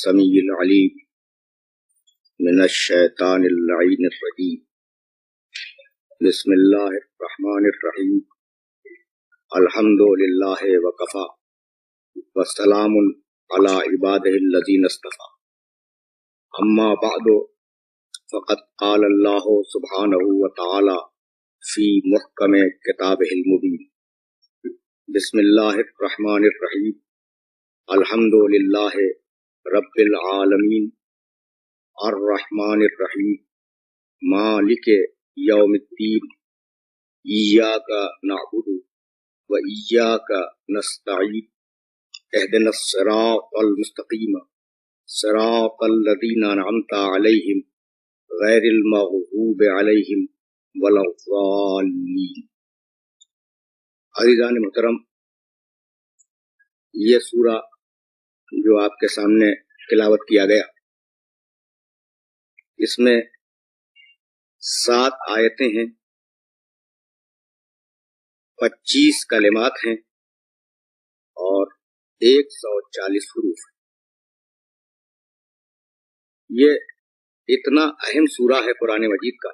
السمیع العلیم من الشیطان اللعین الرجیم بسم اللہ الرحمن الرحیم الحمد للہ وکفی والسلام علی عبادہ الذین اصطفی اما بعد فقد قال اللہ سبحانہ وتعالی فی محکم کتابہ المبین بسم اللہ الرحمن الرحیم الحمد للہ رب العالمین الرحمن الرحیم مالک یوم الدین ایاک نعبد و ایاک نستعین اہدنا الصراط المستقیم صراط الذین انعمت علیہم غیر المغضوب علیہم ولا الضالین۔ عزیزان محترم، یہ سورہ جو آپ کے سامنے تلاوت کیا گیا، اس میں 7 آیتیں ہیں، 25 کلمات ہیں اور 140 حروف۔ یہ اتنا اہم سورہ ہے قرآن مجید کا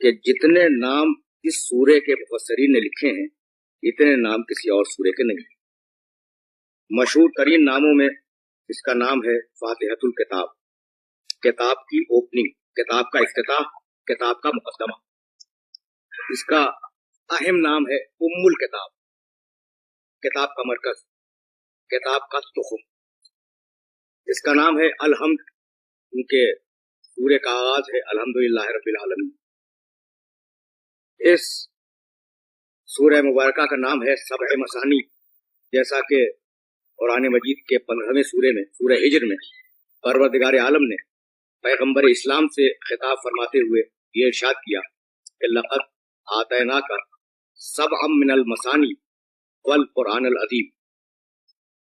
کہ جتنے نام اس سورے کے مفسرین نے لکھے ہیں اتنے نام کسی اور سورے کے نہیں۔ مشہور ترین ناموں میں اس کا نام ہے فاتحۃ الکتاب، کتاب کی اوپننگ، کتاب کا افتتاح، کتاب کا مقدمہ۔ اس کا اہم نام ہے ام الکتاب، کتاب کا مرکز، کتاب کا تخم۔ اس کا نام ہے الحمد، کیونکہ سورے کا آغاز ہے الحمدللہ رب العالمین۔ اس سورہ مبارکہ کا نام ہے سبع مثانی، جیسا کہ قرآن مجید کے 15ویں سورے میں، سورہ ہجر میں، پروردگار عالم نے پیغمبر اسلام سے خطاب فرماتے ہوئے یہ ارشاد کیا کہ لقد آتیناک سبعا من المثانی والقرآن العظیم۔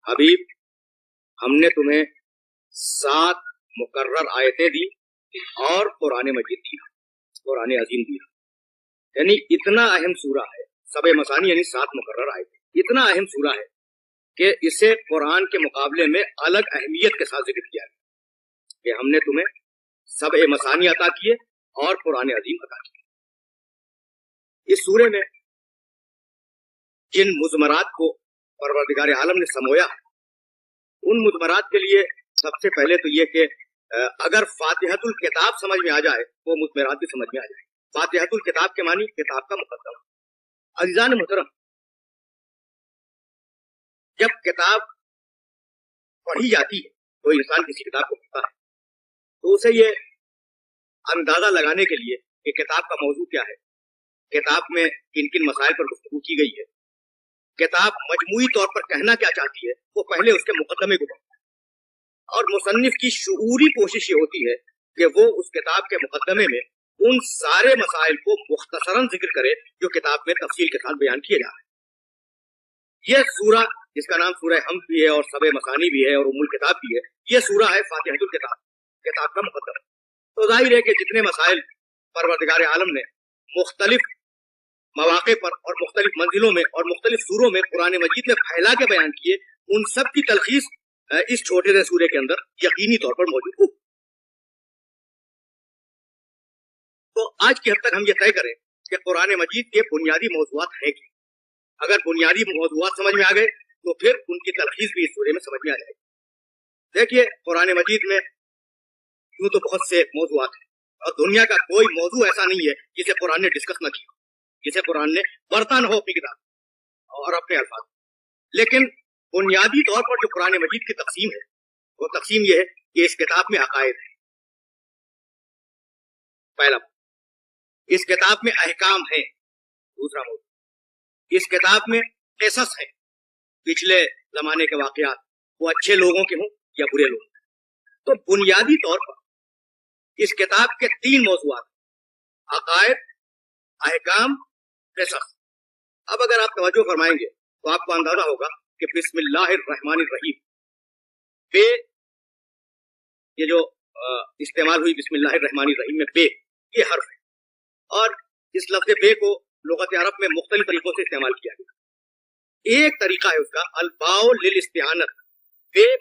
حبیب، ہم نے تمہیں 7 مقرر آیتیں دی اور قرآن مجید دیا، قرآن عظیم دیا۔ یعنی اتنا اہم سورہ ہے، سبع مثانی یعنی 7 مقرر آیتیں، اتنا اہم سورہ ہے کہ اسے قرآن کے مقابلے میں الگ اہمیت کے ساتھ ذکر کیا گیا کہ ہم نے تمہیں سبع مثانی عطا کیے اور قرآن عظیم عطا کیے۔ اس سورے میں جن مضمرات کو پروردگار عالم نے سمویا ہے، ان مضمرات کے لیے سب سے پہلے تو یہ کہ اگر فاتحۃ الکتاب سمجھ میں آ جائے تو مضمرات بھی سمجھ میں آ جائے۔ فاتحۃ الکتاب کے معنی کتاب کا مقدمہ۔ عزیزان محترم، جب کتاب پڑھی جاتی ہے، کوئی انسان کسی کتاب کو پڑھتا ہے تو اسے یہ اندازہ لگانے کے لیے کہ کتاب کا موضوع کیا ہے، کتاب میں کن کن مسائل پر گفتگو کی گئی ہے، کتاب مجموعی طور پر کہنا کیا چاہتی ہے، وہ پہلے اس کے مقدمے کو پڑھتا ہے۔ اور مصنف کی شعوری کوشش یہ ہوتی ہے کہ وہ اس کتاب کے مقدمے میں ان سارے مسائل کو مختصراً ذکر کرے جو کتاب میں تفصیل کے ساتھ بیان کیے جا رہے ہیں۔ یہ سورہ، جس کا نام سورہ حمد بھی ہے اور سبع مثانی بھی ہے اور ام الکتاب بھی ہے، یہ سورہ ہے فاتحۃ الکتاب، کتاب کا مقدمہ۔ تو ظاہر ہے کہ جتنے مسائل پروردگار عالم نے مختلف مواقع پر اور مختلف منزلوں میں اور مختلف سوروں میں قرآن مجید میں پھیلا کے بیان کیے، ان سب کی تلخیص اس چھوٹے سے سورے کے اندر یقینی طور پر موجود ہو۔ تو آج کی حد تک ہم یہ طے کریں کہ قرآن مجید کے بنیادی موضوعات ہیں کہ اگر بنیادی موضوعات سمجھ میں آ گئے تو پھر ان کی تلخیص بھی اس سورے میں سمجھ میں آ جائے گی۔ دیکھیے، قرآن مجید میں یوں تو بہت سے موضوعات ہیں اور دنیا کا کوئی موضوع ایسا نہیں ہے جسے قرآن نے ڈسکس نہ کیا، جسے قرآن نے پڑھتا نہ ہو اپنی کتاب اور اپنے الفاظ۔ لیکن بنیادی طور پر جو قرآن مجید کی تقسیم ہے، وہ تقسیم یہ ہے کہ اس کتاب میں عقائد ہے، پہلا۔ اس کتاب میں احکام ہیں، دوسرا موضوع۔ اس کتاب میں قصص ہیں، پچھلے زمانے کے واقعات، وہ اچھے لوگوں کے ہوں یا برے لوگوں کے۔ تو بنیادی طور پر اس کتاب کے 3 موضوعات، عقائد، احکام، قصص۔ اب اگر آپ توجہ فرمائیں گے تو آپ کو اندازہ ہوگا کہ بسم اللہ الرحمن الرحیم، بے، یہ جو استعمال ہوئی بسم اللہ الرحمن الرحیم میں بے، یہ حرف ہے، اور اس لفظ بے کو لغت عرب میں مختلف طریقوں سے استعمال کیا گیا۔ ایک طریقہ ہے اس کا الباء للاستعانت، بے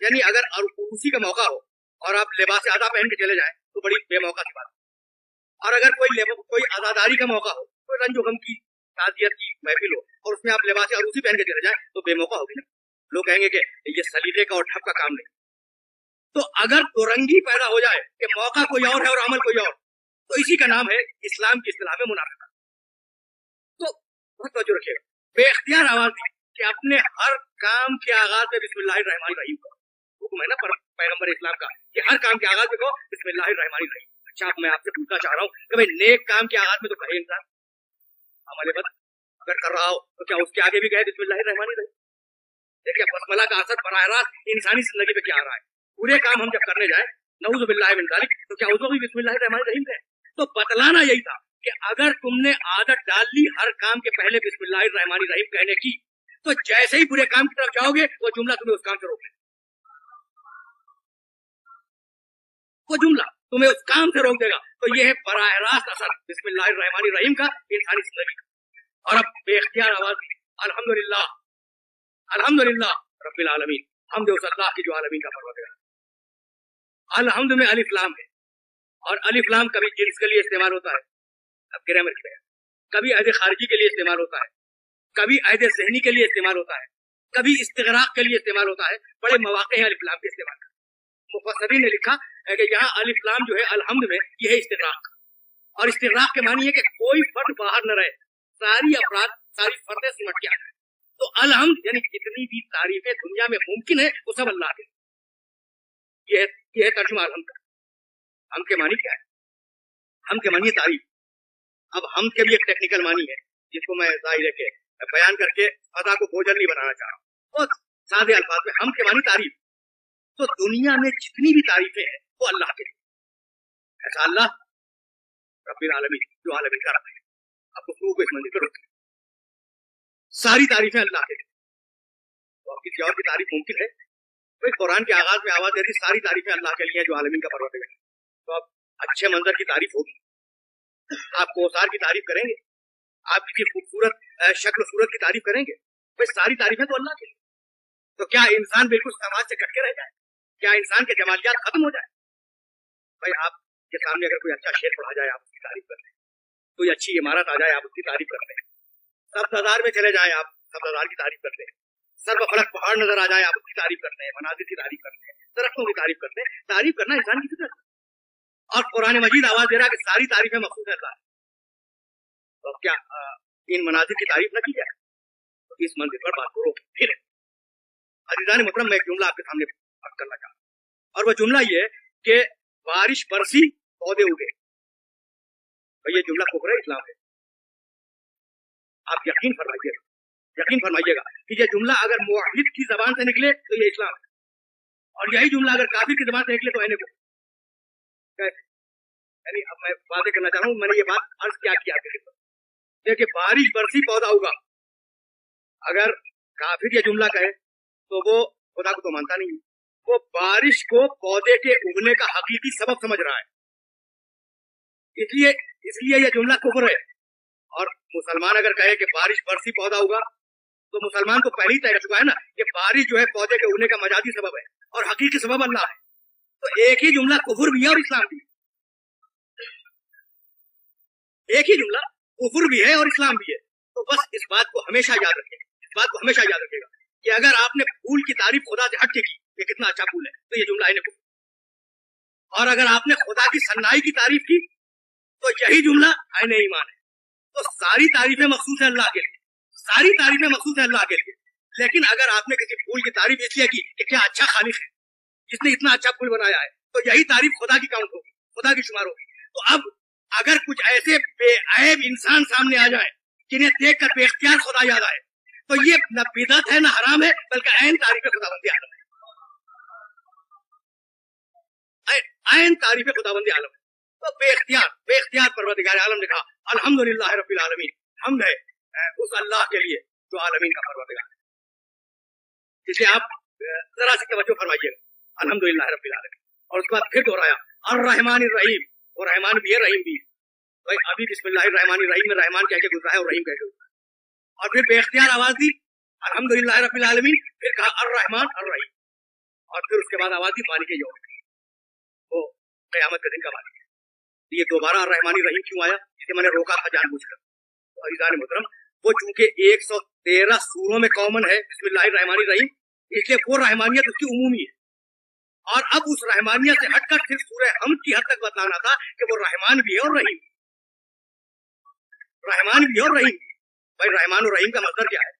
یعنی اگر عروسی کا موقع ہو اور آپ لباس آدھا پہن کے چلے جائیں تو بڑی بے موقع کی بات ہے، اور اگر کوئی عزاداری کا موقع ہو، کوئی رنج و غم کی تعزیت کی محفل ہو اور اس میں آپ لباس عروسی پہن کے چلے جائیں تو بے موقع ہوگی نا، لوگ کہیں گے کہ یہ سلیقے کا اور ٹھپ کا کام نہیں۔ تو اگر دو رنگی پیدا ہو جائے کہ موقع کوئی اور ہے اور عمل کوئی اور، تو اسی کا نام ہے اسلام کی اصطلاح میں منافقت۔ تو بہت توجہ رکھیے گا، بے اختیار آواز دی کہ اپنے ہر کام کے آغاز میں بسم اللہ الرحمن الرحیم کا حکم ہے نا پیغمبر اسلام کا کہ ہر کام کے آغاز میں کہو بسم اللہ الرحمن الرحیم۔ اچھا میں آپ سے پوچھنا چاہ رہا ہوں کہ بھائی نیک کام کے آغاز میں تو کہے انسان، عمل بد اگر کر رہا ہو تو کیا اس کے آگے بھی کہے بسم اللہ الرحمن الرحیم؟ دیکھیے بسملہ کا اثر براہ راست انسانی زندگی پہ کیا آ رہا ہے۔ پورے کام ہم جب کرنے جائیں نعوذ باللہ من ذالک تو کیا اس کو بھی بسم اللہ الرحمن الرحیم کہے؟ تو بتلانا یہی تھا کہ اگر تم نے عادت ڈال لی ہر کام کے پہلے بسم اللہ الرحمن الرحیم کہنے کی تو جیسے ہی برے کام کی طرف جاؤ گے وہ جملہ تمہیں اس کام سے روک لے گا، وہ جملہ تمہیں اس کام سے روک دے گا۔ تو یہ ہے براہ راست اثر بسم اللہ الرحمن الرحیم کا انسانی زندگی کا۔ اور اب بے اختیار آواز دی الحمدللہ الحمدللہ رب العالمین، حمد اس اللہ کی جو عالمین کا پروردگار۔ الحمد میں الف لام ہے، اور الف لام کبھی جنس کے لیے استعمال ہوتا ہے، اب گرامر کی بات، کبھی عہد خارجی کے لیے استعمال ہوتا ہے، کبھی عہد ذہنی کے لیے استعمال ہوتا ہے، کبھی استغراق کے لیے استعمال ہوتا ہے۔ بڑے مواقع ہیں الف لام کے استعمال کا۔ مفسرین نے لکھا ہے کہ یہاں الف لام جو ہے الحمد میں یہ ہے استغراق، اور استغراق کے معنی ہے کہ کوئی فرد باہر نہ رہے، ساری افراد ساری فردیں سمٹ کے آ جائیں۔ تو الحمد یعنی جتنی بھی تعریفیں دنیا میں ممکن ہے وہ سب اللہ کے، یہ ہے ترجمہ الحمد کا۔ ہم کے معنی کیا ہے؟ ہم کے معنی تعریف۔ اب ہم کے بھی ایک ٹیکنیکل معنی ہے جس کو میں ظاہر ہے کہ بیان کر کے فضا کو بوجھل نہیں بنانا چاہ رہا ہوں، بہت سادے الفاظ میں ہم کے معنی تعریف۔ تو دنیا میں جتنی بھی تعریفیں ہیں وہ اللہ کے لیے، ایسا اللہ رب العالمین جو عالمین کا رب ہے۔ اب گفتگو کو اس منزل پہ روکیں، ساری تعریفیں اللہ کے لیے، تو اب کسی اور کی تعریف ممکن ہے؟ بھائی قرآن کے آغاز میں آواز دیتی ساری تعریفیں اللہ کے لیے جو عالمین کا پروردگار ہے۔ تو اب اچھے منظر کی تعریف ہوگی، آپ کوثر کی تعریف کریں گے، آپ کسی خوبصورت شکل و صورت کی تعریف کریں گے، بھائی ساری تعریفیں تو اللہ کے لیے۔ تو کیا انسان بالکل سماج سے کٹ کے رہ جائے؟ کیا انسان کے جمالیات ختم ہو جائے؟ بھائی آپ کے سامنے اگر کوئی اچھا شعر پڑھا جائے آپ اس کی تعریف کرتے ہیں، کوئی اچھی عمارت آ جائے آپ اس کی تعریف کرتے ہیں، سبز ہزار میں چلے جائیں آپ سبز ہزار کی تعریف کرتے ہیں، سرب فلک پہاڑ نظر آ جائے آپ اس کی تعریف کرتے ہیں، مناظر کی تعریف کرتے ہیں، درختوں کی تعریف کرتے ہیں۔ تعریف کرنا انسان کی فطرت ہے، اور قرآن مجید آواز دے رہا ہے کہ ساری تعریفیں مخصوص ہے اللہ۔ تو اب کیا ان مناظر کی تعریف نہ کی جائے؟ تو اس منزل پر بات کو روک پھر عزیزان محترم میں ایک جملہ آپ کے سامنے عرض کرنا چاہتا ہوں، اور وہ جملہ یہ ہے کہ بارش برسی پودے اگے۔ یہ جملہ کفر اسلام ہے، آپ یقین فرمائیے گا کہ یہ جملہ اگر موحد کی زبان سے نکلے تو یہ اسلام ہے، اور یہی جملہ اگر کافر کی زبان سے نکلے تو کیسے؟ یعنی اب میں واضح کرنا چاہ رہا ہوں، میں نے یہ بات عرض کیا آپ کے خدمت، دیکھیں بارش برسی پودا ہوگا، اگر کافر یہ جملہ کہے تو وہ خدا کو تو مانتا نہیں، وہ بارش کو پودے کے اگنے کا حقیقی سبب سمجھ رہا ہے، اس لیے یہ جملہ کفر ہے۔ اور مسلمان اگر کہے کہ بارش برسی پودا ہوگا تو مسلمان تو پہلے ہی طے کر چکا ہے نا کہ بارش جو ہے پودے کے اگنے کا مجازی سبب ہے اور حقیقی سبب اللہ ہے۔ تو ایک ہی جملہ کفر بھی ہے اور اسلام بھی ہے، ایک ہی جملہ کفر بھی ہے اور اسلام بھی ہے۔ تو بس اس بات کو ہمیشہ یاد رکھے گا کہ اگر آپ نے پھول کی تعریف خدا سے ہٹ کے کی کہ کتنا اچھا پھول ہے تو یہ جملہ ہے کفر، اور اگر آپ نے خدا کی صنائی کی تعریف کی تو یہی جملہ عین ایمان ہے۔ تو ساری تعریفیں مخصوص ہیں اللہ کے لیے، لیکن اگر آپ نے کسی پھول کی تعریف اس لیے کی کہ کیا اچھا خالق ہے جس نے اتنا اچھا پھول بنایا ہے تو یہی تعریف خدا کی کاؤنٹ ہوگی، خدا کی شمار ہوگی۔ تو اب اگر کچھ ایسے بے عیب انسان سامنے آ جائے جنہیں دیکھ کر بے اختیار خدا یاد آئے تو یہ نہ بدعت ہے نہ حرام ہے بلکہ عین تعریف خداوند عالم ہے، عین تعریف خداوند عالم ہے۔ تو بے اختیار پروردگار عالم نے کہا الحمدللہ رب العالمین، حمد ہے اس اللہ کے لیے جو عالمین کا پروردگار ہے۔ اس لیے آپ ذرا سی توجہ فرمائیے الحمدللہ رب العالمین، اور اس کے بعد پھر دوہرایا الرحمن الرحیم، وہ رحمان بھی ہے رحیم بھی ہے۔ بھائی ابھی بسم اللہ الرحمن الرحیم میں رحمان کہہ کے گزرا ہے اور رحیم کہہ کے گزرا ہے، اور پھر بے اختیار آواز دی الحمدللہ رب العالمین، پھر کہا الرحمن الرحیم، اور پھر اس کے بعد آواز دی مالک یوم الدین، وہ قیامت کے دن کا مالک ہے۔ یہ دوبارہ الرحمن الرحیم کیوں آیا؟ جسے میں نے روکا تھا جان بوجھ کر۔ تو عزیزان محترم، وہ چونکہ 113 سوروں میں کامن ہے بسم اللہ الرحمن الرحیم، اس لیے وہ رحمانیت اس کی عمومی ہے، اور اب اس رحمانیت سے ہٹ کر صرف سورہ حمد کی حد تک بتانا تھا کہ وہ رحمان بھی ہے اور رحیم، رحمان بھی ہے اور رحیم بھی۔ بھائی رحمان اور رحیم کا مصدر کیا ہے؟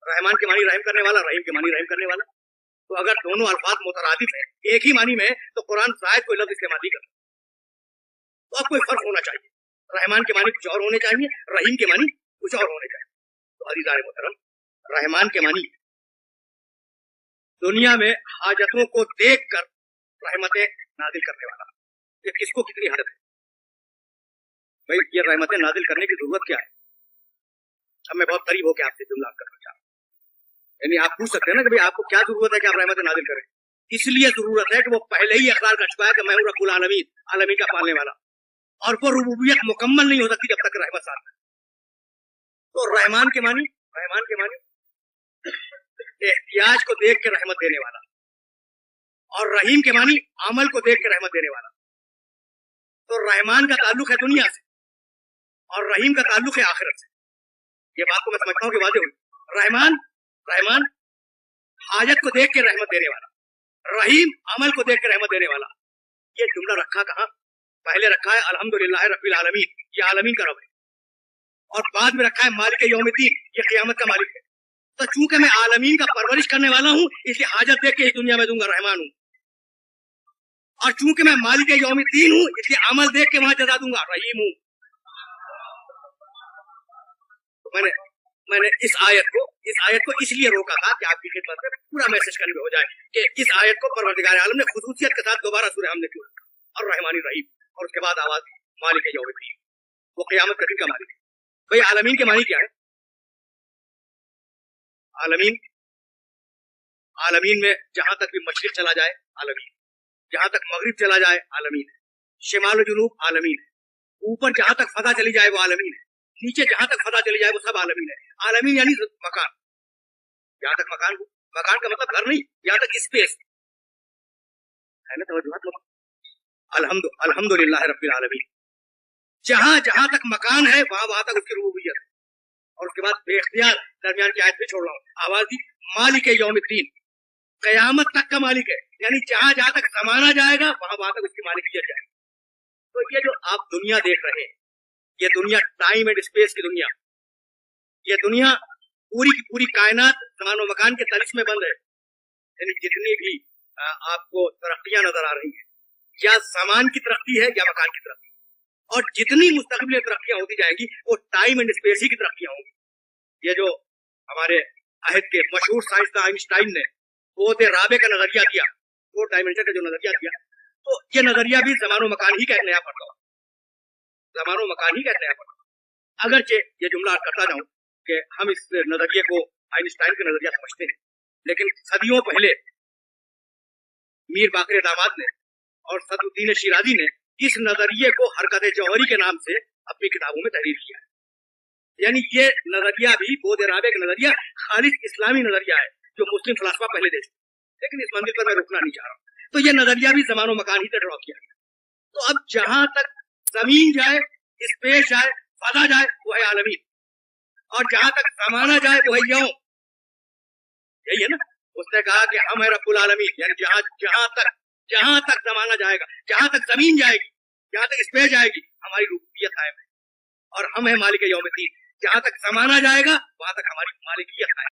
رحمان کے معنی رحم کرنے والا، رحیم کے معنی رحم کرنے والا۔ تو اگر دونوں الفاظ مترادف ہیں ایک ہی معنی میں تو قرآن شاید کوئی لفظ استعمال نہیں کرتا، تو اب کوئی فرق ہونا چاہیے، رحمان کے معنی کچھ اور ہونے چاہیے، رحیم کے معنی کچھ اور ہونے چاہیے۔ تو عزیزان محترم، رحمان کے معنی دنیا میں حاجتوں کو دیکھ کر رحمتیں نازل کرنے والا۔ یہ کس کو کتنی حاجت ہے؟ بھائی یہ رحمتیں نازل کرنے کی ضرورت کیا ہے؟ اب میں بہت قریب ہو کے آپ سے جملہ کرنا چاہتا ہوں، یعنی آپ پوچھ سکتے ہیں نا کہ بھائی آپ کو کیا ضرورت ہے کہ آپ رحمتیں نازل کریں؟ اس لیے ضرورت ہے کہ وہ پہلے ہی اقرار کر چکا ہے کہ میں ہوں رب العالمین، عالمین کا پالنے والا، اور وہ ربوبیت مکمل نہیں ہو سکتی جب تک رحمت ساتھ ہے۔ تو رحمان کے معنی احتیاج کو دیکھ کے رحمت دینے والا، اور رحیم کے معنی عمل کو دیکھ کے رحمت دینے والا۔ تو رحمان کا تعلق ہے دنیا سے اور رحیم کا تعلق ہے آخرت سے۔ یہ بات کو میں سمجھتا ہوں کہ واضح ہوئی۔ رحمان حاجت کو دیکھ کے رحمت دینے والا، رحیم عمل کو دیکھ کے رحمت دینے والا۔ یہ جملہ رکھا کہاں؟ پہلے رکھا ہے الحمدللہ رب العالمین، یہ عالمین کا رب ہے، اور بعد میں رکھا ہے مالک یوم الدین، یہ قیامت کا مالک ہے۔ تو چونکہ میں عالمین کا پرورش کرنے والا ہوں اس لیے حاجت دیکھ کے اس دنیا میں دوں گا، رحمان ہوں، اور چونکہ میں مالک یوم الدین ہوں اس لیے عمل دیکھ کے وہاں جزا دوں گا، رحیم ہوں۔ میں نے اس آیت کو اس لیے روکا تھا کہ آپ کی خدمت میں پورا میسج کرنے ہو جائے کہ اس آیت کو پروردگار عالم نے خصوصیت کے ساتھ دوبارہ سورہ حمد کیوں رکھا، اور رحمان الرحیم، اور اس کے بعد آواز مالک یوم الدین، وہ قیامت کا دن کا مالک ہے۔ بھائی عالمین کے معنی کیا ہے؟ عالمین میں جہاں تک بھی مشرق چلا جائے عالمین، جہاں تک مغرب چلا جائے عالمین ہے، شمال و جنوب عالمین ہے، اوپر جہاں تک فضا چلی جائے وہ عالمین ہے، نیچے جہاں تک فضا چلی جائے وہ سب عالمین ہے۔ عالمین یعنی مکان، جہاں تک مکان کا مطلب گھر نہیں، یہاں تک اسپیس ہے نا، توجہ۔ الحمدللہ رب العالمین، جہاں جہاں تک مکان ہے وہاں تک اس کی ربوبیت ہے۔ اور اس کے بعد بے اختیار درمیان کی آیت پہ چھوڑ رہا ہوں، آواز دی مالک یوم الدین، قیامت تک کا مالک ہے، یعنی جہاں جہاں تک زمانہ جائے گا وہاں تک اس کی مالکیت جائے گی۔ تو یہ جو آپ دنیا دیکھ رہے ہیں، یہ دنیا ٹائم اینڈ اسپیس کی دنیا، یہ دنیا پوری کی پوری کائنات زمان و مکان کے تلش میں بند ہے، یعنی جتنی بھی آپ کو ترقیاں نظر آ رہی ہیں یا زمان کی ترقی ہے یا مکان کی ترقی، اور جتنی مستقبل ترقیاں ہوتی جائیں گی وہ ٹائم اینڈ اسپیس ہی کی ترقیاں ہوں گی۔ یہ جو ہمارے عہد کے مشہور سائنسداں آئنسٹائن نے بعد رابع کا نظریہ دیا، وہ ڈائمینشن کا جو نظریہ دیا، تو یہ نظریہ بھی زمان و مکان ہی کا ایک نیا پردہ، زمان و مکان ہی کا ایک نیا پردہ۔ اگرچہ یہ جملہ کرتا جاؤں کہ ہم اس نظریے کو آئنسٹائن کا نظریہ سمجھتے ہیں، لیکن صدیوں پہلے میر باقر داماد نے اور صدر الدین شیرازی نے اس نظریے کو حرکت جوہری کے نام سے اپنی کتابوں میں تحریر کیا ہے۔ یعنی یہ نظریہ بھی بعد رابع کا نظریہ خالص اسلامی نظریہ ہے جو مسلم فلاسفہ پہلے دے چکے، لیکن اس منزل پر میں رکنا نہیں چاہ رہا ہوں۔ تو یہ نظریہ بھی زمان و مکان ہی سے ڈرا کیا گیا۔ تو اب جہاں تک زمین جائے، اسپیس جائے، فضا جائے وہ ہے عالمین، اور جہاں تک زمانہ جائے وہ ہے یوم۔ یہی ہے نا، اس نے کہا کہ ہم ہے رب العالمین، یعنی جہاں تک زمانہ جائے گا، جہاں تک زمین جائے گی، جہاں تک اسپیس جائے گی، ہماری ربوبیت قائم ہے، اور ہم ہے مالک یوم الدین، جہاں تک زمانہ جائے گا وہاں تک ہماری مالکیت قائم ہے۔